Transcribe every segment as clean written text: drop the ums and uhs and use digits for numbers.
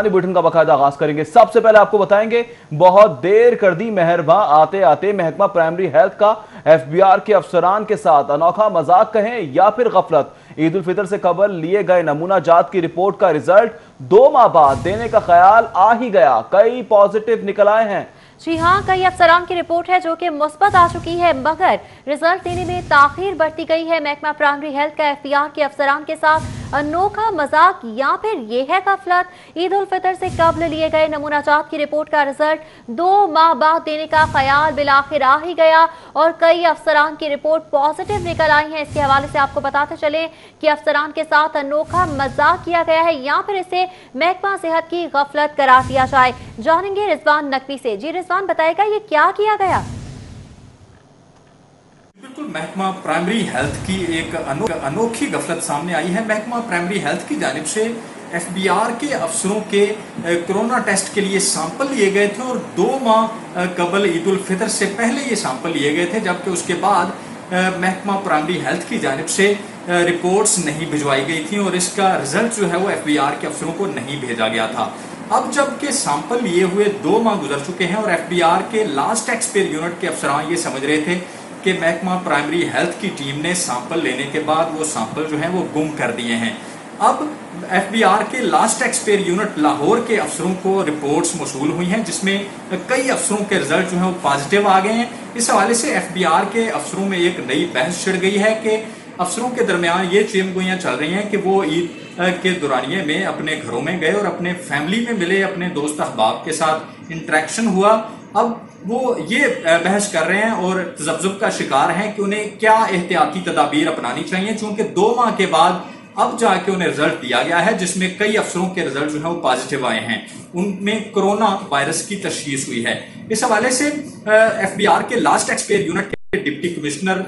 Bulletin का बाकायदा आगाज करेंगे। सबसे पहले आपको बताएंगे बहुत देर कर दी मेहरबां आते आते महकमा प्राइमरी हेल्थ का एफबीआर के अफसरान के साथ अनोखा मजाक कहें या फिर गफलत। ईद उल फितर से कबल लिए गए नमूना जात की रिपोर्ट का रिजल्ट 2 माह बाद देने का ख्याल आ ही गया। कई पॉजिटिव निकल आए हैं। जी हाँ, कई अफसरान की रिपोर्ट है जो कि मुस्बत आ चुकी है, मगर रिजल्ट देने में ताखीर बरती गई है। महकमा प्राइमरी हेल्थ का एफबीआर के अफसरान के साथ अनोखा मजाक या फिर ये है गफलत। ईद उल फितर से कबल लिए गए नमूना जात की रिपोर्ट का रिजल्ट 2 माह बाद देने का ख्याल बिलाखिर आ ही गया और कई अफसरान की रिपोर्ट पॉजिटिव निकल आई है। इसके हवाले से आपको बताते चले कि अफसरान के साथ अनोखा मजाक किया गया है या फिर इसे महकमा सेहत की गफलत करार दिया जाए। जानेंगे रिजवान नकवी से। जी रिजवान, बताएगा ये क्या किया गया? बिल्कुल, महकमा प्राइमरी हेल्थ की एक अनोखी गफलत सामने आई है। महकमा प्राइमरी हेल्थ की जानिब से एफबीआर के अफसरों के कोरोना टेस्ट के लिए सैंपल लिए गए थे और 2 माह कबल ईद उल फितर से पहले ये सैंपल लिए गए थे, जबकि उसके बाद महकमा प्राइमरी हेल्थ की जानिब से रिपोर्ट्स नहीं भिजवाई गई थी और इसका रिजल्ट जो है वो एफबीआर के अफसरों को नहीं भेजा गया था। अब जबकि सैंपल लिए हुए 2 माह गुजर चुके हैं और एफबीआर के लास्ट एक्सपेयर यूनिट के अफसरान ये समझ रहे थे कि महकमा प्राइमरी हेल्थ की टीम ने सैंपल लेने के बाद वो सैंपल जो है वो गुम कर दिए हैं। अब एफबीआर के लास्ट एक्सपेयर यूनिट लाहौर के अफसरों को रिपोर्ट्स मौसूल हुई हैं, जिसमें कई अफसरों के रिजल्ट जो है वो पॉजिटिव आ गए हैं। इस हवाले से एफबीआर के अफसरों में एक नई बहस छिड़ गई है कि अफसरों के दरमियान ये चेमगोइयां चल रही हैं कि वो ईद के दौरानिये में अपने घरों में गए और अपने फैमिली में मिले, अपने दोस्त अहबाब के साथ इंटरेक्शन हुआ। अब वो ये बहस कर रहे हैं और तजब्जुब का शिकार हैं कि उन्हें क्या एहतियाती तदाबीर अपनानी चाहिए, चूंकि 2 माह के बाद अब जाके उन्हें रिजल्ट दिया गया है, जिसमें कई अफसरों के रिजल्ट जो है वो पॉजिटिव आए हैं। उनमें कोरोना वायरस की तशखीस हुई है। इस हवाले से एफबीआर के लास्ट एक्सपेयर यूनिट के डिप्टी कमिश्नर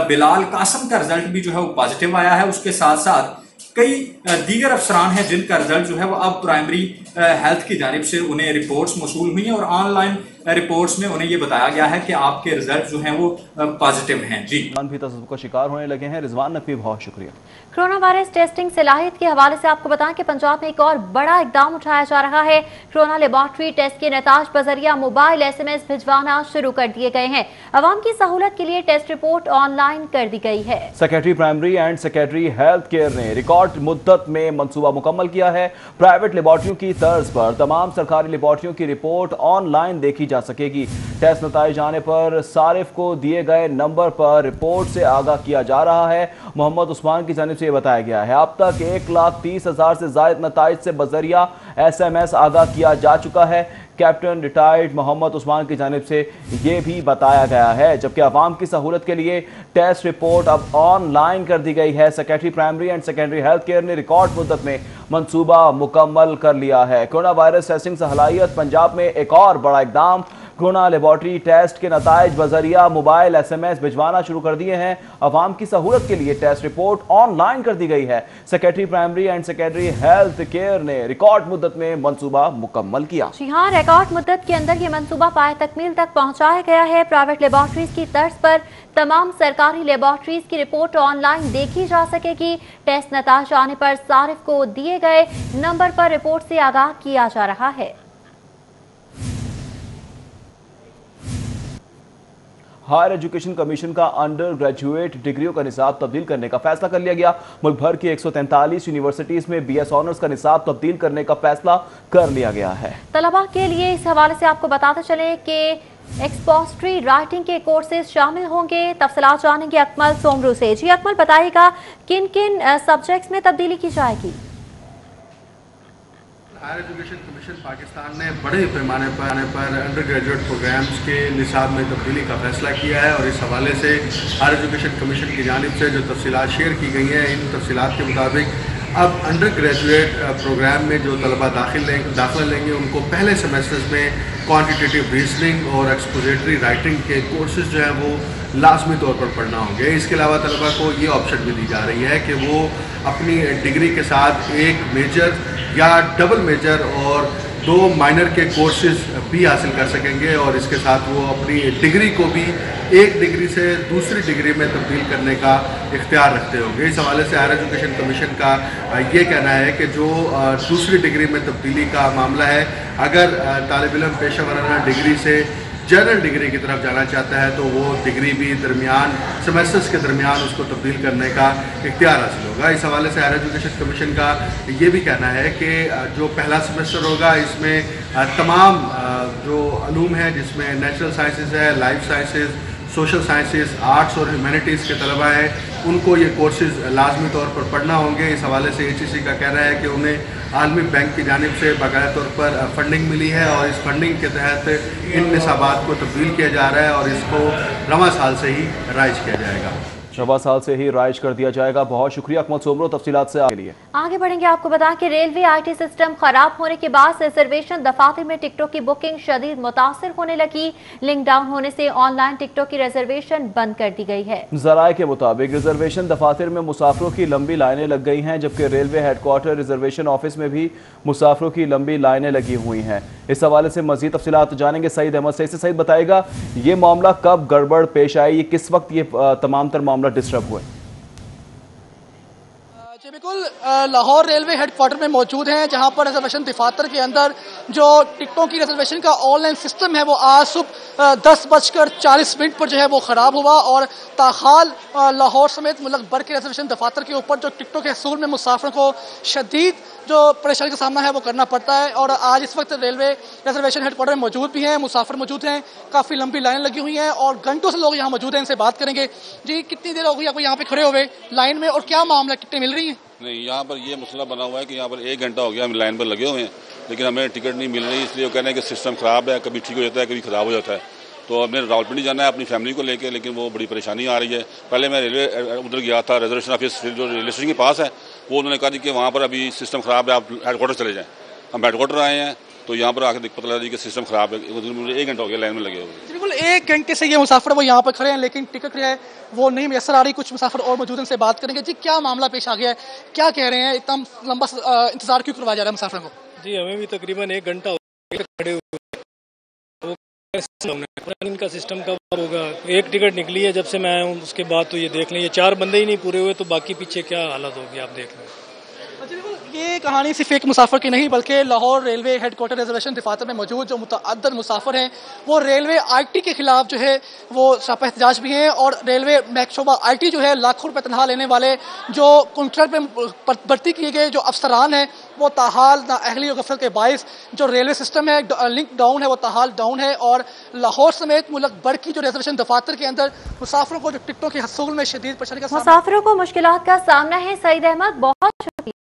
बिलाल कासम का रिजल्ट भी जो है वो पॉजिटिव आया है। उसके साथ साथ कई दीगर अफसरान हैं जिनका रिजल्ट जो है वो अब प्राइमरी हेल्थ की जानिब से उन्हें रिपोर्ट्स मौसूल हुई हैं और ऑनलाइन रिपोर्ट्स में उन्हें ये बताया गया है कि आपके रिजल्ट जो हैं वो पॉजिटिव हैं। जी भी तस्वीर का शिकार होने लगे हैं। रिजवान नकवी, बहुत शुक्रिया। कोरोना वायरस टेस्टिंग सलाहियत के हवाले से आपको बताएं कि पंजाब में एक और बड़ा इकदाम उठाया जा रहा है। कोरोना लेबॉर्ट्री टेस्ट के नताज बजरिया मोबाइल SMS भिजवाना शुरू कर दिए गए हैं। अवाम की सहूलत के लिए टेस्ट रिपोर्ट ऑनलाइन कर दी गई है। Secretary primary and secretary health care ने रिकॉर्ड मुद्दत में मंसूबा मुकम्मल किया है। प्राइवेट लेबॉर्ट्रियों की तर्ज पर तमाम सरकारी लेबॉर्ट्रियों की रिपोर्ट ऑनलाइन देखी जा सकेगी। टेस्ट नताइज आने पर सारिफ को दिए गए नंबर पर रिपोर्ट से आगाह किया जा रहा है। मोहम्मद उस्मान की जानिब से बताया गया है अब तक 1,30,000 से ज्यादा नताइज से बजरिया SMS आगाह किया जा चुका है। कैप्टन रिटायर्ड मोहम्मद उस्मान की जानिब से ये भी बताया गया है, जबकि आवाम की सहूलत के लिए टेस्ट रिपोर्ट अब ऑनलाइन कर दी गई है। Secretary primary and secondary health care ने रिकॉर्ड मुद्दत में मंसूबा मुकम्मल कर लिया है। कोरोना वायरस टेस्टिंग सलाहियत पंजाब में एक और बड़ा इकदाम। कोरोना लेबॉर्ट्री टेस्ट के नताइज बजरिया मोबाइल SMS भिजवाना शुरू कर दिए हैं। अवाम की सहूलत के लिए टेस्ट रिपोर्ट ऑनलाइन कर दी गई है। Secretary primary and secondary health care ने रिकॉर्ड मुद्दत में मंसूबा मुकम्मल किया। जी हाँ, रिकॉर्ड मुद्दत के अंदर ये मंसूबा पाए तकमील तक पहुंचाया गया है। प्राइवेट लेबॉर्ट्रीज की तर्ज पर तमाम सरकारी लेबॉर्ट्रीज की रिपोर्ट ऑनलाइन देखी जा सकेगी। टेस्ट नताज आने पर सारिफ को दिए गए नंबर पर रिपोर्ट से आगाह किया जा रहा है। हायर एजुकेशन कमीशन का अंडर ग्रेजुएट डिग्रियों का निसाब तब्दील करने का फैसला कर लिया गया। मुल्क भर की 143 यूनिवर्सिटीज में BS ऑनर्स का निसाब तब्दील करने का फैसला कर लिया गया है। तलबा के लिए इस हवाले से आपको बताते चले कि एक्सपोजिटरी राइटिंग के कोर्सेज शामिल होंगे। तफसीलात जानेंगे अकमल सोमरू से। जी अकमल, बताइएगा किन किन सब्जेक्ट्स में तब्दीली की जाएगी? हायर एजुकेशन कमीशन पाकिस्तान ने बड़े पैमाने पर अंडर ग्रेजुएट प्रोग्राम्स के निसाब में तब्दीली का फैसला किया है और इस हवाले से हायर एजुकेशन कमीशन की जानिब से जो तफसीलात शेयर की गई हैं, इन तफसीलात के मुताबिक अब अंडर ग्रेजुएट प्रोग्राम में जो तलबा दाखिला लेंगे उनको पहले सेमेस्टर्स में क्वांटिटेटिव रीजनिंग और एक्सपोजिटरी राइटिंग के कोर्सेज जो हैं वो लाजमी तौर पर पढ़ना होंगे। इसके अलावा तलबा को ये ऑप्शन भी दी जा रही है कि वो अपनी डिग्री के साथ एक मेजर या डबल मेजर और 2 माइनर के कोर्सेज भी हासिल कर सकेंगे और इसके साथ वो अपनी डिग्री को भी एक डिग्री से दूसरी डिग्री में तब्दील करने का इख्तियार रखते होंगे। इस हवाले से हायर एजुकेशन कमीशन का ये कहना है कि जो दूसरी डिग्री में तब्दीली का मामला है, अगर तालिब इल्म पेशा वराना डिग्री से जनरल डिग्री की तरफ जाना चाहता है तो वो डिग्री भी दरमियान सेमेस्टर्स के दरमियान उसको तब्दील करने का इख्तियार हासिल होगा। इस हवाले से हायर एजुकेशन कमीशन का ये भी कहना है कि जो पहला सेमेस्टर होगा इसमें तमाम जो अलूम है, जिसमें नेचुरल साइंसेज है, life sciences, social sciences, arts और ह्यूमैनिटीज़ के तलबा हैं, उनको ये कोर्सेज लाजमी तौर पर पढ़ना होंगे। इस हवाले से HEC का कहना है कि उन्हें आलमी बैंक की जानिब से बाकायदा तौर पर फंडिंग मिली है और इस फंडिंग के तहत इन निसाबात को तब्दील किया जा रहा है और इसको रवा साल से ही राइज किया जाएगा। रवा साल से ही राइज कर दिया जाएगा। बहुत शुक्रिया अकमल सोमरो तफसीलात से आगे लिए। आगे बढ़ेंगे। आपको बताएं कि रेलवे IT सिस्टम खराब होने के बाद रिजर्वेशन दफातर में टिकटों की बुकिंग शदीद मुतासिर होने लगी। लिंक डाउन होने से ऑनलाइन टिकटों की रिजर्वेशन बंद कर दी गई है। जराये के मुताबिक रिजर्वेशन दफातर में मुसाफिरों की लंबी लाइनें लग गई हैं, जबकि रेलवे हेडक्वार्टर रिजर्वेशन ऑफिस में भी मुसाफिरों की लंबी लाइनें लगी हुई हैं। इस हवाले से मजीद तफसीलात जानेंगे सईद अहमद से। सईद बताएगा ये मामला कब गड़बड़ पेश आई, किस वक्त ये तमाम तर मामला डिस्टर्ब हुए? जी बिल्कुल, लाहौर रेलवे हेडक्वार्टर में मौजूद हैं, जहां पर रिजर्वेशन दफातर के अंदर जो टिकटों की रिजर्वेशन का ऑनलाइन सिस्टम है वो आज सुबह 10:40 पर जो है वो ख़राब हुआ और ताहाल लाहौर समेत मुल्क भर के रिजर्वेशन दफातर के ऊपर जो टिकटों के हसूल में मुसाफिरों को शदीद जो परेशानी का सामना है वो करना पड़ता है। और आज इस वक्त रेलवे रिजर्वेशन हेडक्वार्टर में मौजूद भी हैं, मुसाफिर मौजूद हैं, काफ़ी लंबी लाइन लगी हुई हैं और घंटों से लोग यहाँ मौजूद हैं। इनसे बात करेंगे। जी, कितनी देर हो गई आपको यहाँ पे खड़े हुए लाइन में और क्या मामला, टिकटें मिल रही हैं? नहीं, यहाँ पर ये मसला बना हुआ है कि यहाँ पर 1 घंटा हो गया हम लाइन पर लगे हुए हैं, लेकिन हमें टिकट नहीं मिल रही। इसलिए वो कह रहे हैं कि सिस्टम ख़राब है, कभी ठीक हो जाता है, कभी ख़राब हो जाता है। तो हमने रावलपिंडी जाना है अपनी फैमिली को लेके, लेकिन वो बड़ी परेशानी आ रही है। पहले मैं रेलवे उधर गया था, रिजर्वेशन ऑफिस जो रेलवे स्टेशन के पास है, वो उन्होंने कहा कि वहाँ पर अभी सिस्टम ख़राब है, आप हेडक्वार्टर चले जाएँ। हम हेडक्वार्टर आए हैं तो यहाँ पर आकर पता लगा कि सिस्टम ख़राब है। 1 घंटा हो गया लाइन में लगे हुए। बिल्कुल 1 घंटे से ये मुसाफिर वो यहाँ पर खड़े हैं, लेकिन टिकट है वो नहीं मैसर आ रही। कुछ मुसाफिर और मौजूद हैं, इनसे बात करेंगे। जी, क्या मामला पेश आ गया है, क्या कह रहे हैं, इतना लंबा इंतजार क्यों करवाया जा रहा है मुसाफिरों को? जी, हमें भी तकरीबन 1 घंटा हो गया खड़े हुए। इनका सिस्टम कब होगा? एक टिकट निकली है जब से मैं आया हूँ, उसके बाद तो ये देख लें, ये 4 बंदे ही नहीं पूरे हुए, तो बाकी पीछे क्या हालत होगी आप देख लें। ये कहानी सिर्फ एक मुसाफिर की नहीं, बल्कि लाहौर रेलवे हेडक्वार्टर रिजर्वेशन दफातर में मौजूद जो मुतअद्दिद मुसाफिर हैं वो रेलवे IT के खिलाफ जो है वो शापा एहतजाज भी हैं। और रेलवे महकमा IT जो है लाखों रुपये तनख्वाह लेने वाले जो कॉन्ट्रैक्ट में भर्ती किए गए जो अफसरान हैं वो ताहाल नाअहली और गफलत के बायस जो रेलवे सिस्टम है लिंक डाउन है, वो ताहाल डाउन है। और लाहौर समेत मुल्क भर की जो रिजर्वेशन दफातर के अंदर मुसाफिरों को जो टिकटों के हसूल में शदीद परेशानी का मुसाफिरों को मुश्किलात का सामना है। सईद अहमद, बहुत शुक्रिया।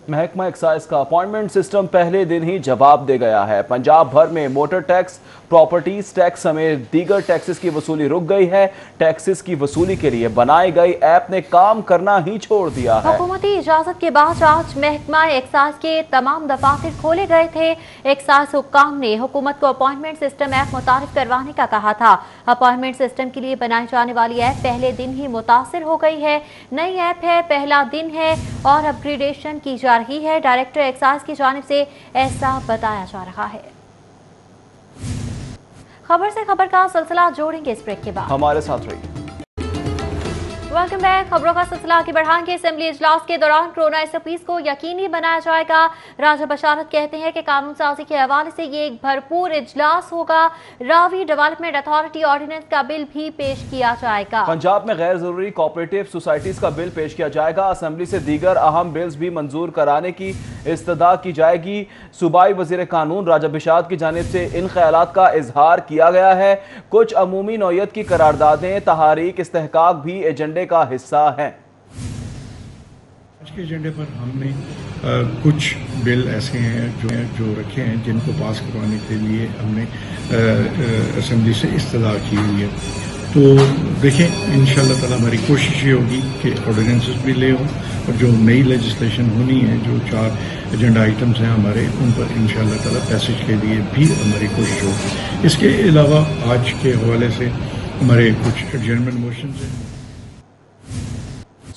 महकमा एक्साइज का अपॉइंटमेंट सिस्टम पहले दिन ही जवाब दे गया है। पंजाब भर में मोटर टैक्स, प्रॉपर्टीज टैक्स समेत दीगर टैक्सेस की वसूली रुक गई है। टैक्सेस की वसूली के लिए बनाई गई ऐप ने काम करना ही छोड़ दिया है। हुकूमती इजाजत के बाद आज महकमा एक्साइज के तमाम दफातर खोले गए थे। एक्साइज हुक्काम ने हुकूमत को अपॉइंटमेंट सिस्टम ऐप मुतारिफ करवाने का कहा था। अपॉइंटमेंट सिस्टम के लिए बनाई जाने वाली ऐप पहले दिन ही मुतासिर हो गई है। नई ऐप है, पहला दिन है और अपग्रेडेशन की जा रही है। डायरेक्टर एक्साइज की जानिब से ऐसा बताया जा रहा है। खबर से खबर का सिलसिला जोड़ेंगे इस ब्रेक के बाद। हमारे साथ रहिए। Welcome back. खबरों का सिलसिला आगे बढ़ाएंगे। असेंबली इजलास के दौरान कोरोना SOPs को यकीनी बनाया जाएगा। राजा बशारत कहते हैं कि कानून साजी के हवाले से ये एक भरपूर इजलास होगा। रावी डेवलपमेंट अथॉरिटी ऑर्डिनेंस का बिल भी पेश किया जाएगा। पंजाब में गैर जरूरी कोऑपरेटिव सोसाइटीज का बिल पेश किया जाएगा। असेंबली से दीगर अहम बिल्स भी मंजूर कराने की इस्तदा की जाएगी। सूबाई वजीर कानून राजा बशारत की जानिब से इन ख्यालात का इजहार किया गया है। कुछ अमूमी नौयत की करारदादें तहारीक इस्तेहकाक भी एजेंडे का हिस्सा है। आज के एजेंडे पर हमने कुछ बिल ऐसे हैं जो रखे हैं जिनको पास करवाने के लिए हमने असेंबली से इस्तदा की हुई है। तो देखें, इंशाल्लाह ताला हमारी कोशिश ये होगी कि ऑर्डिनेंसेस भी ले हों और जो नई लेजिस्लेशन होनी है, जो 4 एजेंडा आइटम्स हैं हमारे, उन पर इंशाल्लाह ताला पैसेज के लिए भी हमारी कोशिश होगी। इसके अलावा आज के हवाले से हमारे कुछ एडजर्नमेंट मोशंस हैं।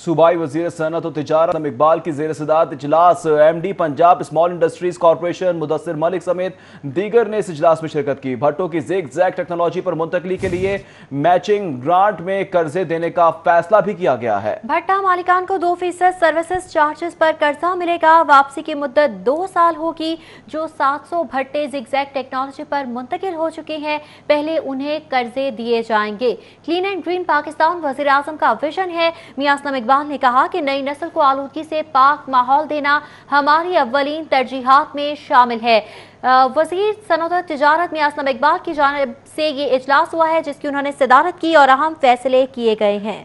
सूबाई वजीर सनत और तिजारत इकबाल की जेर सदारत इजलास MD Punjab small industries corporation Mudassir Malik समेत दीगर ने इस इजलास में शिरकत की। भट्टों की ज़िग-ज़ैग टेक्नोलॉजी पर मुंतकली के लिए मैचिंग ग्रांट में कर्जे देने का फैसला भी किया गया है। भट्टा मालिकान को 2% सर्विसेज चार्जेस पर कर्जा मिलेगा। वापसी की मुद्दत 2 साल होगी। जो 700 भट्टे ज़िग-ज़ैग टेक्नोलॉजी पर मुंतकिल हो चुके हैं, पहले उन्हें कर्जे दिए जाएंगे। क्लीन एंड ग्रीन पाकिस्तान वज़ीर आज़म का विजन है। मियां असलम इकबाल ने कहा कि नई नस्ल को आलूदगी से पाक माहौल देना हमारी अव्वलीन तरजीहात में शामिल है। वज़ीर सनअत और तिजारत मियां असलम इकबाल की जानिब से ये इजलास हुआ है, जिसकी उन्होंने सदारत की और अहम फैसले किए गए हैं।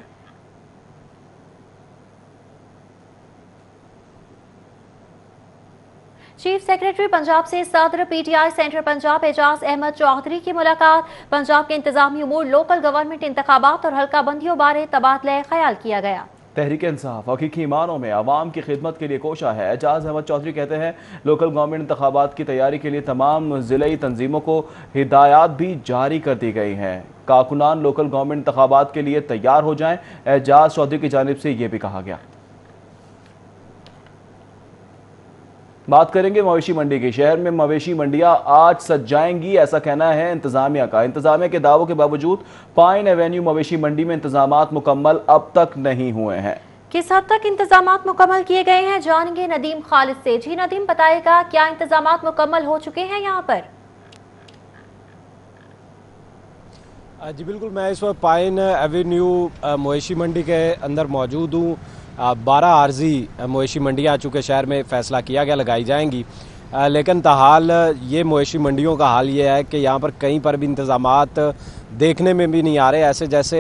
चीफ सेक्रेटरी पंजाब से सदर PTI सेंटर पंजाब एजाज अहमद चौधरी की मुलाकात। पंजाब के इंतजामी उमूर, लोकल गवर्नमेंट इंतखाबात और हल्का बंदियों बारे तबादला ख्याल किया गया। तहरीक इंसाफ हकीकी मानों में आवाम की खिदमत के लिए कोशा है। एजाज अहमद चौधरी कहते हैं लोकल गवर्नमेंट इंतखाबात की तैयारी के लिए तमाम ज़िले तंजीमों को हिदायत भी जारी कर दी गई हैं। कारकुनान लोकल गवर्नमेंट इंतखाबात के लिए तैयार हो जाएं। एजाज चौधरी की जानिब से ये भी कहा गया। बात करेंगे मवेशी मंडी की। शहर में मवेशी मंडियां आज सज जाएंगी, ऐसा कहना है इंतजामिया का। इंतजामिया के दावों के बावजूद पाइन एवेन्यू मवेशी मंडी में इंतजामात मुकम्मल अब तक नहीं हुए हैं। किस हद तक इंतजामात मुकम्मल किए गए हैं, जानेंगे नदीम खालिद से। जी नदीम, बताएगा क्या इंतजामात मुकम्मल हो चुके हैं यहाँ पर? जी बिल्कुल, मैं इस वक्त पाइन एवेन्यू मवेशी मंडी के अंदर मौजूद हूँ। 12 आर्जी मवेशी मंडियाँ चूँकि शहर में फ़ैसला किया गया लगाई जाएंगी, लेकिन ताहाल ये मवेशी मंडियों का हाल ये है कि यहाँ पर कहीं पर भी इंतज़ामात देखने में भी नहीं आ रहे, ऐसे जैसे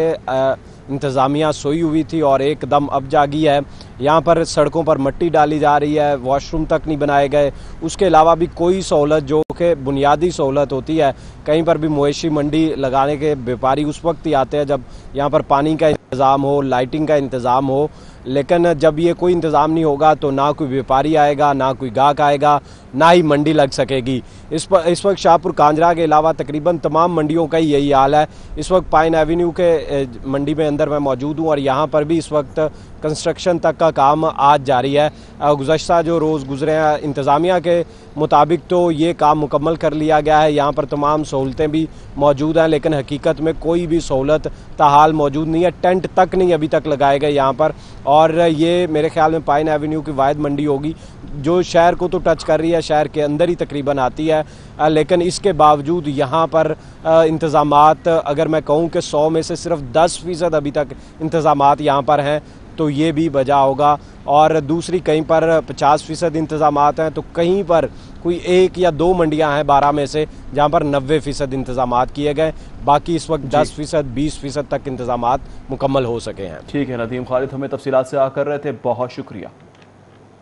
इंतज़ामिया सोई हुई थी और एकदम अब जागी है। यहाँ पर सड़कों पर मिट्टी डाली जा रही है, वॉशरूम तक नहीं बनाए गए। उसके अलावा भी कोई सहूलत जो कि बुनियादी सहूलत होती है, कहीं पर भी मवेशी मंडी लगाने के व्यापारी उस वक्त ही आते हैं जब यहाँ पर पानी का इंतज़ाम हो, लाइटिंग का इंतज़ाम हो। लेकिन जब ये कोई इंतज़ाम नहीं होगा तो ना कोई व्यापारी आएगा, ना कोई गाहक आएगा, ना ही मंडी लग सकेगी। इस वक्त शाहपुर कांजरा के अलावा तकरीबन तमाम मंडियों का ही यही हाल है। इस वक्त पाइन एवेन्यू के मंडी में अंदर मैं मौजूद हूँ और यहाँ पर भी इस वक्त कंस्ट्रक्शन तक का काम आज जारी है। गुज़श्ता जो रोज़ गुजरे हैं इंतज़ामिया के मुताबिक तो ये काम मुकम्मल कर लिया गया है। यहाँ पर तमाम सहूलतें भी मौजूद हैं, लेकिन हकीकत में कोई भी सहूलत ताहाल मौजूद नहीं है। टेंट तक नहीं अभी तक लगाए गए यहाँ पर, और ये मेरे ख्याल में पाइन एवेन्यू की वाहिद मंडी होगी जो शहर को तो टच कर रही है, शहर के अंदर ही तकरीबन आती है। लेकिन इसके बावजूद यहाँ पर इंतज़ामात अगर मैं कहूँ कि 100 में से सिर्फ 10% अभी तक इंतज़ामात यहाँ पर हैं तो ये भी वजह होगा। और दूसरी कहीं पर 50% इंतज़ामात हैं तो कहीं पर कोई 1 या 2 मंडियां हैं 12 में से जहां पर 90% इंतज़ामात किए गए। बाकी इस वक्त 10%, 20% तक इंतज़ामात मुकम्मल हो सके हैं। ठीक है नदीम खालिद, हमें तफसीलात से आकर रहे थे, बहुत शुक्रिया।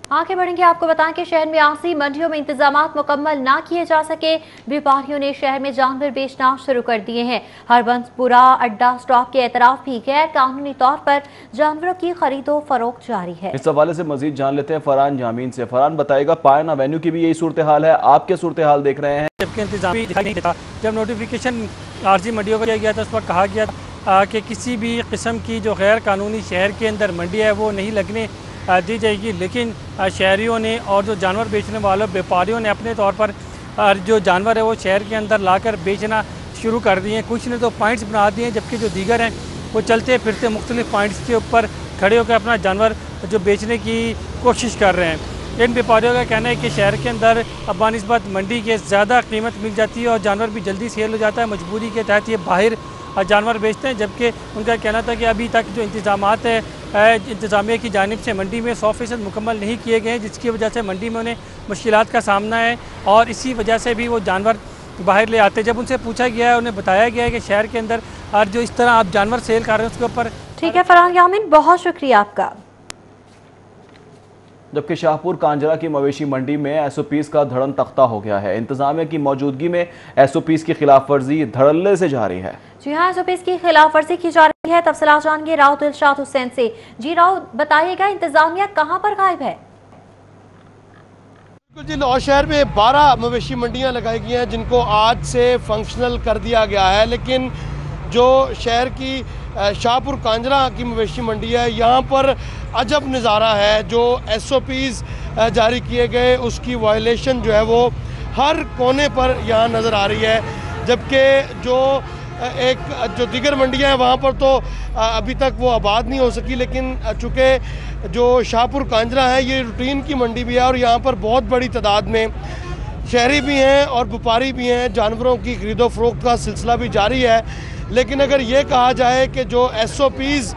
आगे बढ़ेंगे, आपको बताएं कि शहर में आसी मंडियों में इंतजामात मुकम्मल ना किए जा सके, व्यापारियों ने शहर में जानवर बेचना शुरू कर दिए हैं। हरबंसपुरा अड्डा स्टॉप के एतराफ भी गैर कानूनी तौर पर जानवरों की खरीदो फरोख्त जारी है। इस हवाले से मजीद जान लेते हैं फरहान जामीन से। फरहान, बताएगा पाइन एवेन्यू की भी यही सूरत हाल है, आप क्या सूरत हाल देख रहे हैं? जबकि इंतजाम दिखाई नहीं देता। जब नोटिफिकेशन आर्जी मंडियों का किया गया था उस वक्त कहा गया था कि किसी भी किस्म की जो गैर कानूनी शहर के अंदर मंडी है वो नहीं लगने दी जाएगी। लेकिन शहरियों ने और जो जानवर बेचने वालों व्यापारियों ने अपने तौर पर जो जानवर है वो शहर के अंदर लाकर बेचना शुरू कर दिए हैं। कुछ ने तो पॉइंट्स बना दिए हैं, जबकि जो दीगर हैं वो चलते फिरते मुख्तलिफ पॉइंट्स के ऊपर खड़े होकर अपना जानवर जो बेचने की कोशिश कर रहे हैं। इन व्यापारियों का कहना है कि शहर के अंदर अब बानिस्बत मंडी के ज़्यादा कीमत मिल जाती है और जानवर भी जल्दी सेल हो जाता है। मजबूरी के तहत ये बाहर जानवर बेचते हैं, जबकि उनका कहना था कि अभी तक जो इंतजामात है इंतज़ामिया की जानिब से मंडी में 100% मुकम्मल नहीं किए गए हैं, जिसकी वजह से मंडी में उन्हें मुश्किलात का सामना है और इसी वजह से भी वो जानवर बाहर ले आते। जब उनसे पूछा गया है, उन्हें बताया गया है कि शहर के अंदर और जो इस तरह आप जानवर सेल कर रहे हैं उसके ऊपर। ठीक है फरहान यामीन, बहुत शुक्रिया आपका। जबकि शाहपुर कांजरा की मवेशी मंडी में SOPs का धड़म तख्ता हो गया है। इंतजामिया की मौजूदगी में SOPs की खिलाफ वर्जी धड़ल्ले से जारी है। जी हाँ, SOPs की खिलाफ वर्जी की जा रही है। तफसीलात जानिए राव दिलशाद हुसैन से। जी राव, बताइएगा इंतजामिया कहाँ पर गायब है? जी, लाहौर शहर में 12 मवेशी मंडियाँ लगाई गई हैं जिनको आज से फंक्शनल कर दिया गया है, लेकिन जो शहर की शाहपुर कांजरा की मवेशी मंडी है। यहाँ पर अजब नज़ारा है, जो SOPs जारी किए गए उसकी वायलेशन जो है वो हर कोने पर यहाँ नज़र आ रही है। जबकि जो दीगर मंडियाँ हैं वहाँ पर तो अभी तक वो आबाद नहीं हो सकी, लेकिन चूँकि जो शाहपुर कांजरा है ये रूटीन की मंडी भी है और यहाँ पर बहुत बड़ी तादाद में शहरी भी हैं और व्यापारी भी हैं। जानवरों की खरीदो फरोख्त का सिलसिला भी जारी है। लेकिन अगर ये कहा जाए कि जो SOPs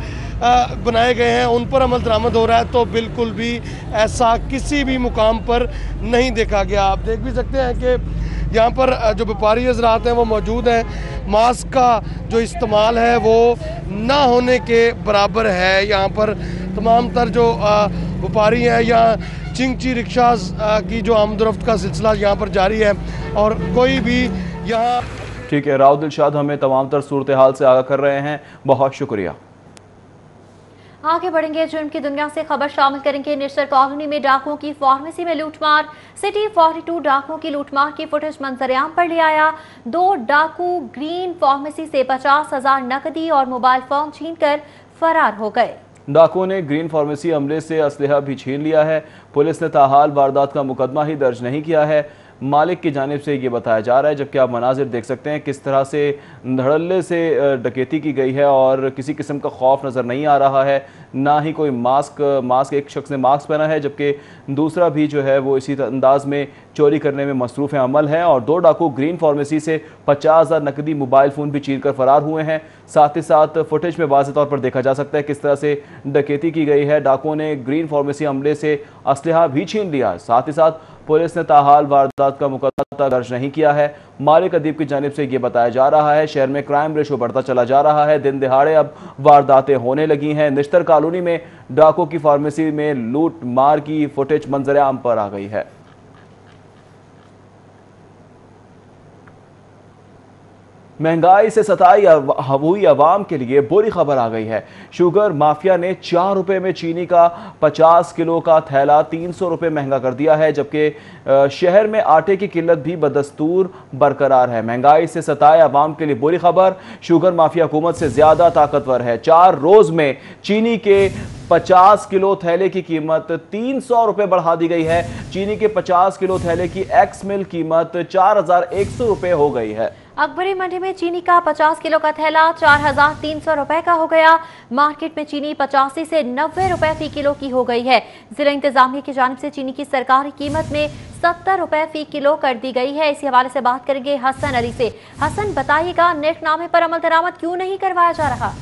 बनाए गए हैं उन पर अमल दरामद हो रहा है, तो बिल्कुल भी ऐसा किसी भी मुकाम पर नहीं देखा गया। आप देख भी सकते हैं कि यहाँ पर जो व्यापारी हज़रात हैं वो मौजूद हैं। मास्क का जो इस्तेमाल है वो ना होने के बराबर है। यहाँ पर तमाम तर जो व्यापारी हैं या चिंगची रिक्शाज की जो आमदरफ्त का सिलसिला यहाँ पर जारी है और कोई भी यहाँ। ठीक है, राव दिलशाद हमें तमाम तर सूरत हाल से आगाह कर रहे हैं, बहुत शुक्रिया। आगे बढ़ेंगे, जुर्म की दुनिया से खबर शामिल करेंगे। निश्तर कॉलोनी में डाकुओं की फार्मेसी में लूटमार। सिटी 42 डाकुओं की लूटमार की फुटेज मंजरेआम पर ले आया। 2 डाकू ग्रीन फार्मेसी से 50,000 नकदी और मोबाइल फोन छीनकर फरार हो गए। डाकुओं ने ग्रीन फार्मेसी अमले से असलहा भी छीन लिया है। पुलिस ने ताहाल वारदात का मुकदमा ही दर्ज नहीं किया है। मालिक की जानिब से ये बताया जा रहा है, जबकि आप मनाजिर देख सकते हैं किस तरह से धड़ल्ले से डकैती की गई है और किसी किस्म का खौफ नज़र नहीं आ रहा है। ना ही कोई मास्क एक शख्स ने मास्क पहना है, जबकि दूसरा भी जो है वो इसी अंदाज में चोरी करने में मसरूफ़ अमल है। और 2 डाकू ग्रीन फार्मेसी से 50,000 नकदी मोबाइल फ़ोन भी छीन कर फरार हुए हैं। साथ ही साथ फुटेज में वाज़ेह तौर पर देखा जा सकता है किस तरह से डकैती की गई है। डाकुओं ने ग्रीन फार्मेसी अमले से असलहा भी छीन लिया। साथ ही साथ पुलिस ने ताहाल वारदात का मुकदमा दर्ज नहीं किया है। मालिक अदीब की जानिब से ये बताया जा रहा है शहर में क्राइम रेशो बढ़ता चला जा रहा है। दिन दिहाड़े अब वारदातें होने लगी हैं। निश्तर कॉलोनी में डाकुओं की फार्मेसी में लूट मार की फुटेज मंजर-ए-आम पर आ गई है। महंगाई से सताई हुई आवाम के लिए बुरी खबर आ गई है। शुगर माफिया ने 4 रुपए में चीनी का 50 किलो का थैला 300 रुपए महंगा कर दिया है, जबकि शहर में आटे की किल्लत भी बदस्तूर बरकरार है। महंगाई से सताए आवाम के लिए बुरी खबर, शुगर माफिया हुकूमत से ज्यादा ताकतवर है। 4 रोज में चीनी के 50 किलो थैले की कीमत 300 रुपए बढ़ा दी गई है। चीनी के 50 किलो थैले की एक्स मिल कीमत 4,100 रुपए हो गई है। अकबरी मंडी में चीनी का 50 किलो का थैला 4,300 रुपए का हो गया। मार्केट में चीनी 85 से 90 रुपए फी किलो की हो गई है। जिला इंतजामिया की जानिब से चीनी की सरकारी कीमत में 70 रुपए फी किलो कर दी गई है। इसी हवाले से बात करेंगे हसन अली से। हसन, बताइएगा नेटनामे पर अमल दरामद क्यों नहीं करवाया जा रहा?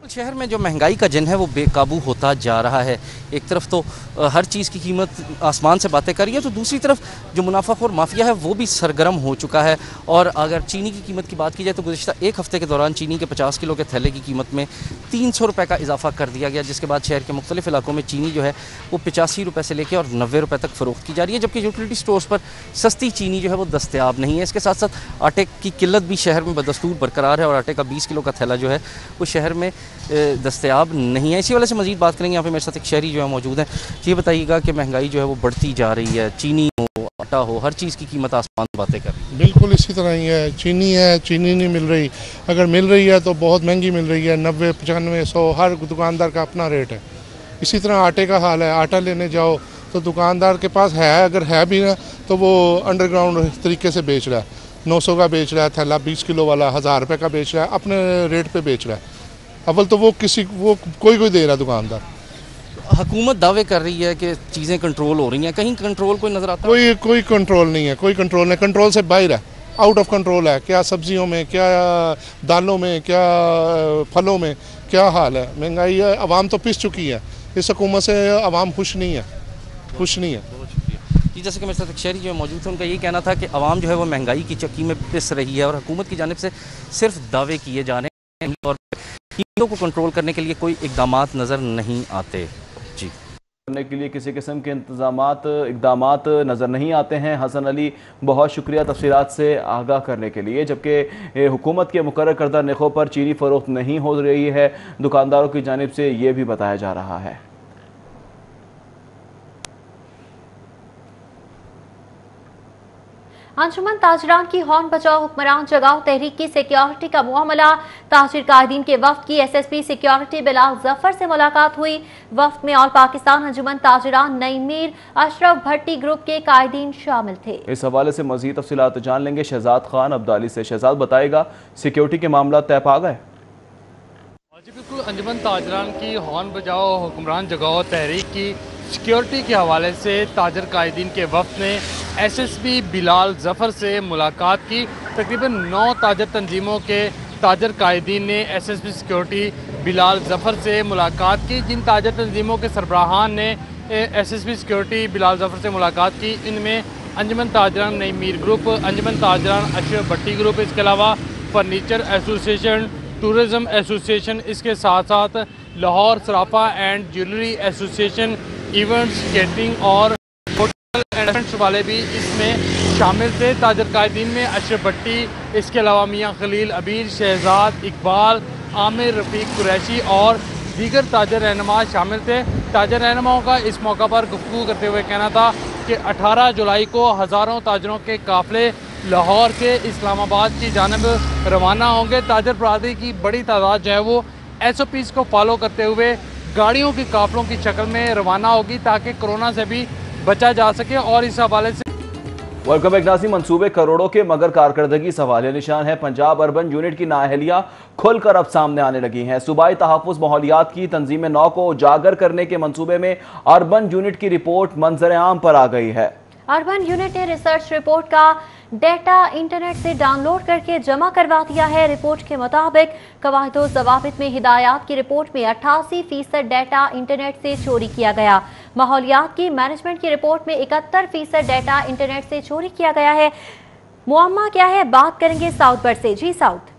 शहर में जो महंगाई का जन है वो बेकाबू होता जा रहा है। एक तरफ तो हर चीज़ की कीमत आसमान से बातें कर रही है, तो दूसरी तरफ जो मुनाफाखोर माफिया है वो भी सरगर्म हो चुका है। और अगर चीनी की कीमत की बात की जाए तो गुज़िश्ता एक हफ़्ते के दौरान चीनी के 50 किलो के थैले की कीमत में 300 रुपये का इजाफा कर दिया गया, जिसके बाद शहर के मुख्तलिफ इलाकों में चीनी जो है वो 85 रुपये से लेकर और 90 रुपये तक फ़रोख्त की जा रही है, जबकि यूटिलिटी स्टोर्स पर सस्ती चीनी जो है वो दस्तयाब नहीं है। इसके साथ साथ आटे की किल्लत भी शहर में बदस्तूर बरकरार है और आटे का 20 किलो का थैला जो है वो शहर में दस्तयाब नहीं है। इसी वजह से मजीद बात करेंगे। यहाँ पे मेरे साथ एक शहरी जो है मौजूद है। ये बताइएगा कि महंगाई जो है वो बढ़ती जा रही है, चीनी हो आटा हो हर चीज़ की कीमत आसमान बातें कर रही है। बिल्कुल इसी तरह ही है। चीनी नहीं मिल रही, अगर मिल रही है तो बहुत महंगी मिल रही है, 90, 95, 100, हर दुकानदार का अपना रेट है। इसी तरह आटे का हाल है। आटा लेने जाओ तो दुकानदार के पास है, अगर है भी ना तो वो अंडरग्राउंड तरीके से बेच रहा है। 900 का बेच रहा है थैला, 20 किलो वाला 1000 रुपये का बेच रहा है, अपने रेट पे बेच रहा है। अव्वल तो वो कोई दे रहा है दुकानदार। हुकूमत दावे कर रही है कि चीज़ें कंट्रोल हो रही हैं, कहीं कंट्रोल कोई नज़र आता है? कोई कंट्रोल नहीं है, कोई कंट्रोल नहीं, कंट्रोल से बाहर है, आउट ऑफ कंट्रोल है। क्या सब्जियों में, क्या दालों में, क्या फलों में क्या हाल है। महंगाई है, आवाम तो पिस चुकी है। इस हुकूमत से आवाम खुश नहीं है। जी, जैसे कि मेरे साथ एक शहरी जो मौजूद थे, उनका यही कहना था कि आवाम जो है वो महंगाई की चक्की में पिस रही है और हुकूमत की जानिब से सिर्फ दावे किए जा रहे हैं और कीमतों को कंट्रोल करने के लिए कोई इकदामात नज़र नहीं आते। जी, करने के लिए किसी किस्म के इकदामात नज़र नहीं आते हैं। हसन अली, बहुत शुक्रिया तफसीलात से आगाह करने के लिए। जबकि हुकूमत के मुकर्रर करदा नरखों पर चीनी फ़रोख्त नहीं हो रही है, दुकानदारों की जानिब से ये भी बताया जा रहा है। अंजुमन ताजरान की हॉर्न बचाओ हुक्मरान जगाओ तहरीक की सिक्योरिटी का मामला। ताजिर कायदीन के वफ्द की एसएसपी सिक्योरिटी बिलाल जफर से मुलाकात हुई। वफ्द में ऑल पाकिस्तान अंजुमन ताजरान, नईम मीर, अशरफ भट्टी ग्रुप के कायदीन शामिल थे। इस हवाले से मजीद तफसीलात जान लेंगे शहजाद खान अब्दाली से। शहजाद, बताएगा सिक्योरिटी के मामला तय पा गए? जी बिल्कुल, अंजुमन ताजरान की हॉर्न बजाओ हुक्मरान जगाओ तहरीक की सिक्योरिटी के हवाले से ताजर कायदीन के वफ्द ने एसएसपी बिलाल जफर से मुलाकात की। तकरीबन 9 ताजर तंजीमों के ताजर कायदीन ने एसएसपी सिक्योरिटी बिलाल जफर से मुलाकात की। जिन ताजर तंजीमों के सरबराहान ने एसएसपी सिक्योरिटी बिलाल जफर से मुलाकात की, इनमें अंजुमन ताजरान नईम मीर ग्रुप, अंजुमन ताजरान अशरफ भट्टी ग्रुप, इसके अलावा फर्नीचर एसोसिएशन, टूरिज़म एसोसिएशन, इसके साथ साथ Lahore Sarafa and jewellery association, events, catering और होटल एंड इवेंट्स वाले भी इसमें शामिल थे। ताजर कायदीन में अशरफ भट्टी, इसके अलावा मियाँ खलील अबीर, शहजाद इकबाल, आमिर रफ़ीक कुरैशी और दीगर ताजर रहनुमा शामिल थे। ताजर रहनुमाओं का इस मौका पर गुफ्तगू करते हुए कहना था कि 18 जुलाई को हज़ारों ताजरों के काफ़िले लाहौर से इस्लामाबाद की जानब रवाना होंगे। ताजर बरादरी की बड़ी तादाद जो है वो SOPs को फॉलो करते हुए गाड़ियों के काफ़िलों की शक्ल में रवाना होगी ताकि कोरोना से भी बचा जा सके। और इस हवाले से वेलकम बैक नाज़रीन। मंसूबे करोड़ों के मगर कारकर्दगी सवालिया निशान है। पंजाब अर्बन यूनिट की नाअहलियां खुलकर अब सामने आने लगी हैं। सूबाई तहफ़्फ़ुज़ माहौलियात की तंजीम 9 को उजागर करने के मंसूबे में अर्बन यूनिट की रिपोर्ट मंजर आम पर आ गई है। अर्बन यूनिट ने रिसर्च रिपोर्ट का डेटा इंटरनेट से डाउनलोड करके जमा करवा दिया है। रिपोर्ट के मुताबिक कवायदो ज़वाबित में हिदायत की रिपोर्ट में 88% डेटा इंटरनेट से चोरी किया गया। माहौलियात की मैनेजमेंट की रिपोर्ट में 71% डेटा इंटरनेट से चोरी किया गया है। मुअम्मा क्या है, बात करेंगे साउथ बर्ड से। जी साउथ।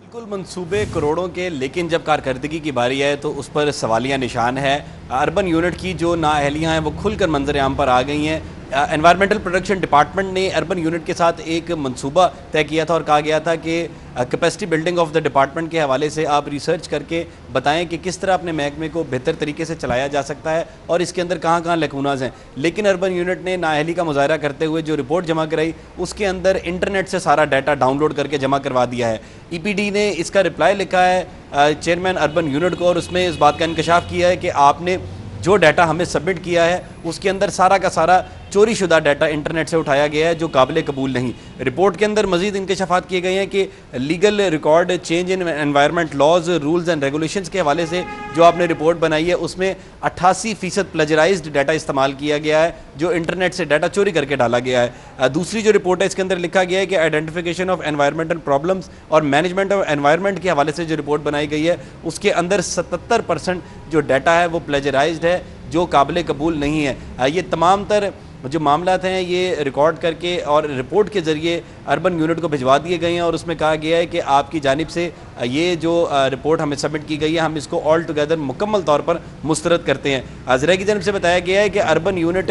बिल्कुल, मंसूबे करोड़ों के, लेकिन जब कारकर्दगी की बारी है तो उस पर सवालिया निशान है। अर्बन यूनिट की जो नाअहलियाँ हैं वो खुलकर मंजर आम पर आ गई हैं। एनवायरमेंटल प्रोटेक्शन डिपार्टमेंट ने अर्बन यूनिट के साथ एक मंसूबा तय किया था और कहा गया था कि capacity building of the department के हवाले से आप रिसर्च करके बताएं कि किस तरह अपने महकमे को बेहतर तरीके से चलाया जा सकता है और इसके अंदर कहाँ कहाँ लकूनाज हैं। लेकिन अर्बन यूनिट ने नाअहली का मुजाहरा करते हुए जो रिपोर्ट जमा कराई उसके अंदर इंटरनेट से सारा डाटा डाउनलोड करके जमा करवा दिया है। EPD ने इसका रिप्लाई लिखा है चेयरमैन अर्बन यूनिट को और उसमें इस बात का इंकशाफ किया है कि आपने जो डाटा हमें सबमिट किया है उसके अंदर सारा का सारा चोरी शुदा डाटा इंटरनेट से उठाया गया है जो काबिल कबूल नहीं। रिपोर्ट के अंदर मजीद इंकशाफात किए गए हैं कि legal record, change in environment laws, rules and regulations के हवाले से जो आपने रिपोर्ट बनाई है उसमें 88% प्लेजराइज्ड डाटा इस्तेमाल किया गया है जो इंटरनेट से डाटा चोरी करके डाला गया है। दूसरी जो रिपोर्ट है इसके अंदर लिखा गया है कि आइडेंटिफिकेशन ऑफ एनवायरमेंटल प्रॉब्लम्स और मैनेजमेंट ऑफ एनवायरनमेंट के हवाले से जो रिपोर्ट बनाई गई है उसके अंदर 77% जो डाटा है वो प्लेजराइज्ड है जो काबिल कबूल नहीं है। ये तमाम तर जो मामलात हैं ये रिकॉर्ड करके और रिपोर्ट के ज़रिए अर्बन यूनिट को भिजवा दिए गए हैं और उसमें कहा गया है कि आपकी जानिब से ये जो रिपोर्ट हमें सबमिट की गई है हम इसको ऑल टुगेदर मुकम्मल तौर पर मुस्तरद करते हैं। ज़रा की जानिब से बताया गया है कि अर्बन यूनिट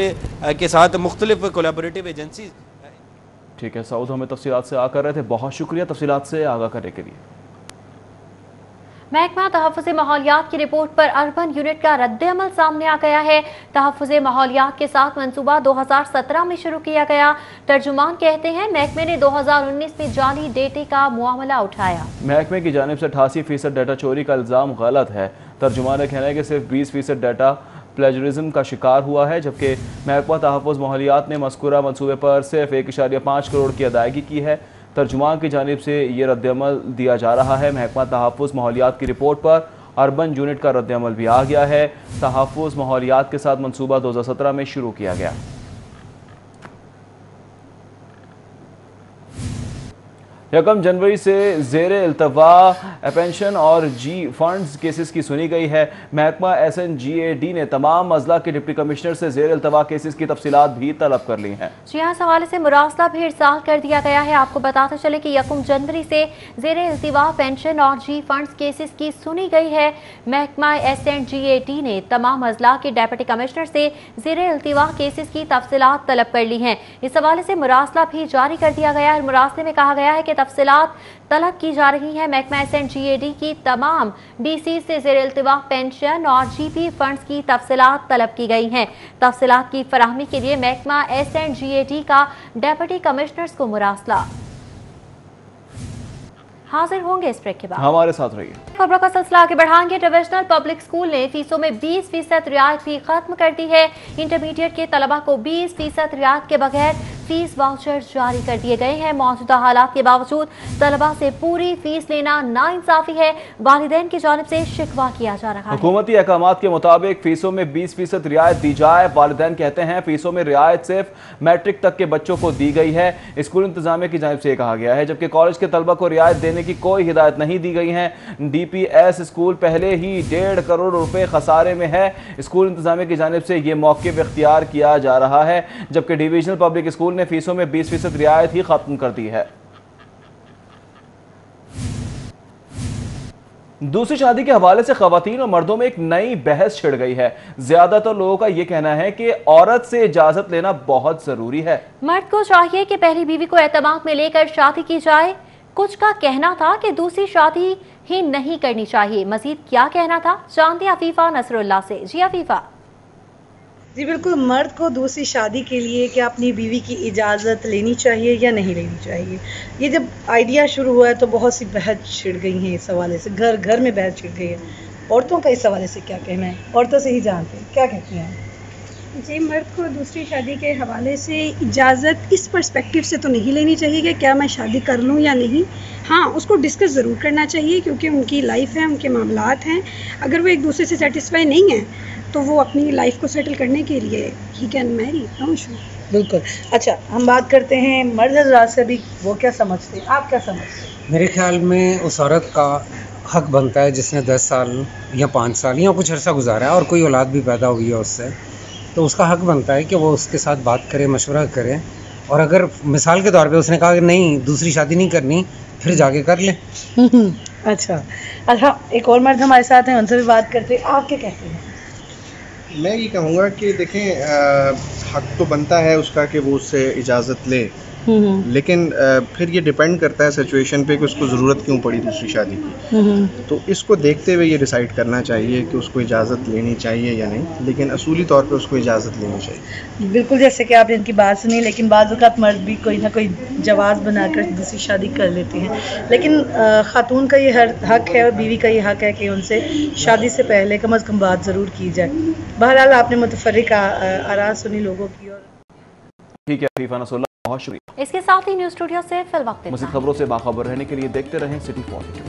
के साथ मुख्तलिफ कोलैबोरेटिव एजेंसी। ठीक है साउद, हमें तफसीलात से आकर रहे थे, बहुत शुक्रिया तफसीलात से आगाह करने के लिए। महकमा तहफ़्फ़ुज़ माहौलियात की रिपोर्ट पर अर्बन यूनिट का रद्द-ए-अमल सामने आ गया है। तहफ़्फ़ुज़ माहौलियात के साथ मंसूबा 2017 में शुरू किया गया। तर्जुमान कहते हैं महकमे ने 2019 में जाली डेटे का मामला उठाया। महकमे की जानिब से 88% डाटा चोरी का इल्ज़ाम गलत है। तर्जुमान का कहना है कि सिर्फ 20% डाटा प्लेजरिज्म का शिकार हुआ है, जबकि महकमा तहफ़्फ़ुज़ माहौलियात ने मज़कूरा मंसूबे पर सिर्फ 1.5 करोड़ की अदायगी की है। तर्जुमान की जानिब से ये रद्दअमल दिया जा रहा है। महकमा तहफ़्फ़ुज़ माहौलियात की रिपोर्ट पर अर्बन यूनिट का रद्दअमल भी आ गया है। तहफ़्फ़ुज़ माहौलियात के साथ मंसूबा 2017 में शुरू किया गया। यकम जनवरी से ज़ेर इल्तवा पेंशन और जी फंड्स केसेस की सुनी गई है। महकमा SNGAD ने तमाम अजला के डिप्टी कमिश्नर से ज़ेर इल्तवा केसेस की तफसीलात भी तलब कर ली हैं। जी हाँ, इस हवाले से मुरासला भी इरसाल कर दिया गया है। आपको बताते चले कि यकम जनवरी से ज़ेर इल्तवा पेंशन और जी फंड्स केसेस की सुनी गई है। महकमा SNGAD ने तमाम अजला के डिप्टी कमिश्नर से ज़ेर इल्तवा केसेस की तफसीलात तलब कर ली हैं। इस हवाले से मुरासला भी जारी कर दिया गया है। मुरासले में कहा गया है कि तफसीलात तलब की जा रही है। महकमा SNGAD की तमाम DC से ज़ेर इल्तिवा पेंशन और GP फंड्स की तफसीलात तलब की गई हैं। तफसीलात की फराहमी के लिए महकमा SNGAD का डिप्टी कमिश्नर्स को मुरासला। हाजिर होंगे इस ब्रेक के बाद। हमारे साथ रहिए। खबरों का सिलसिला आगे बढ़ाएंगे। डिविजनल पब्लिक स्कूल ने फीसों में 20% रियायत भी खत्म कर दी है। इंटरमीडिएट के तलबा को 20% रियायत के बगैर फीस वाउचर जारी कर दिए गए हैं। मौजूदा हालात के बावजूद तलबा से पूरी फीस लेना नाइंसाफी है। वालिदैन की जानिब से शिकवा किया जा रहा है। हुकूमती अहकामात के मुताबिक फीसों में 20% रियायत दी जाए। वालिदैन कहते हैं फीसों में रियायत सिर्फ मैट्रिक तक के बच्चों को दी गई है। स्कूल इंतजामिया की जानिब से कहा गया है, जबकि कॉलेज के तलबा को रियायत देने की कोई हिदायत नहीं दी गई है। DPS स्कूल पहले ही 1.5 करोड़ रुपए खसारे में है। स्कूल इंतजामिया की जानिब से ये मौक़िफ़ इख्तियार किया जा रहा है, जबकि डिविजनल पब्लिक स्कूल ने फीसों में 20% रियायत ही खत्म कर दी है। दूसरी शादी के हवाले से खवातीन और मर्दों में एक नई बहस छिड़ गई है। ज्यादातर लोगों का यह कहना है कि औरत से इजाजत लेना बहुत जरूरी है। मर्द को चाहिए कि पहली बीवी को एतमाद में लेकर शादी की जाए। कुछ का कहना था कि दूसरी शादी ही नहीं करनी चाहिए। मजीद क्या कहना था, जानते अफीफा नसरुल्लाह से। जी अफीफा। जी बिल्कुल, मर्द को दूसरी शादी के लिए क्या अपनी बीवी की इजाज़त लेनी चाहिए या नहीं लेनी चाहिए, ये जब आइडिया शुरू हुआ है तो बहुत सी बहस छिड़ गई हैं इस हवाले से। घर घर में बहस छिड़ गई है। औरतों का इस हवाले से क्या कहना है, औरतों से ही जानते हैं क्या कहती हैं। जी, मर्द को दूसरी शादी के हवाले से इजाज़त इस पर्सपेक्टिव से तो नहीं लेनी चाहिए कि क्या मैं शादी कर लूँ या नहीं। हाँ, उसको डिस्कस ज़रूर करना चाहिए क्योंकि उनकी लाइफ है, उनके मामलात हैं। अगर वो एक दूसरे से सेटिस्फाई नहीं है तो वो अपनी लाइफ को सेटल करने के लिए he can marry, no issue. बिल्कुल। अच्छा, हम बात करते हैं मर्द हज़रात से भी, वो क्या समझते हैं, आप क्या समझते हैं। मेरे ख्याल में उस औरत का हक बनता है जिसने 10 साल या 5 साल या कुछ अर्सा गुजारा है और कोई औलाद भी पैदा हुई है उससे, तो उसका हक बनता है कि वो उसके साथ बात करे, मशवरा करे। और अगर मिसाल के तौर पे उसने कहा कि नहीं दूसरी शादी नहीं करनी, फिर जाके कर ले। अच्छा, एक और मर्द हमारे साथ हैं, उनसे भी बात करते हैं। आप क्या कहते हैं। मैं ये कहूँगा कि देखें, हक तो बनता है उसका कि वो उससे इजाज़त ले, लेकिन फिर ये डिपेंड करता है सिचुएशन पे कि उसको ज़रूरत क्यों पड़ी दूसरी शादी की। तो इसको देखते हुए ये डिसाइड करना चाहिए कि उसको इजाज़त लेनी चाहिए या नहीं, लेकिन असूली तौर पे उसको इजाज़त लेनी चाहिए। बिल्कुल, जैसे कि आपने इनकी बात सुनी, लेकिन बाज़ औक़ात मर्द भी कोई ना कोई जवाज़ बनाकर दूसरी शादी कर लेते हैं। लेकिन ख़ातून का ये हक है और बीवी का ये हक है कि उनसे शादी से पहले कम अज़ कम बात ज़रूर की जाए। बहरहाल आपने मुतफ़र्रिक़ आरा सुनी लोगों की। और ठीक है अफीफा नसरुल्लाह, बहुत शुक्रिया। इसके साथ ही न्यूज़ स्टूडियो से फिल वक्त मज़ीद खबरों से बाखबर रहने के लिए देखते रहें सिटी 42।